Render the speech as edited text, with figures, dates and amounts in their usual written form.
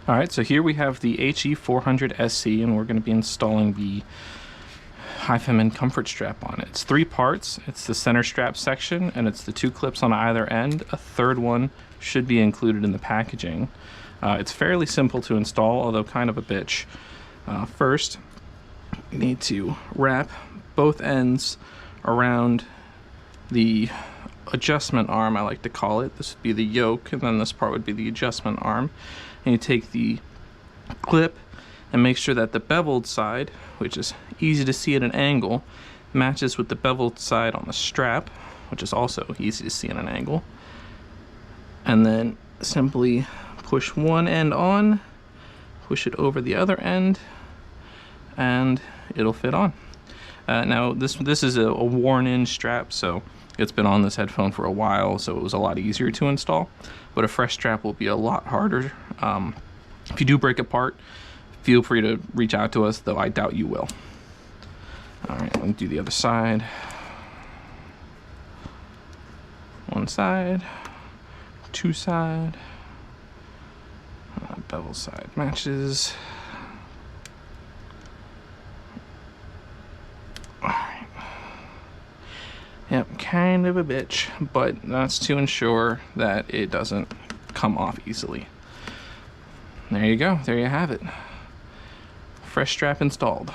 Alright, so here we have the HE400SC, and we're going to be installing the Hifiman Comfort strap on it. It's 3 parts. It's the center strap section, and it's the 2 clips on either end. A third one should be included in the packaging. It's fairly simple to install, although kind of a bitch. First, you need to wrap both ends around the adjustment arm, I like to call it. This would be the yoke, and then this part would be the adjustment arm. And you take the clip and make sure that the beveled side, which is easy to see at an angle, matches with the beveled side on the strap, which is also easy to see at an angle. And then simply push one end on, push it over the other end, and it'll fit on. Now this is a worn-in strap, so it's been on this headphone for a while, so it was a lot easier to install, but a fresh strap will be a lot harder. If you do break apart, feel free to reach out to us, though I doubt you will. Alright, let me do the other side. One side, 2 side, bevel side matches. Alright. Yep, kind of a bitch, but that's to ensure that it doesn't come off easily. There you go, there you have it. Fresh strap installed.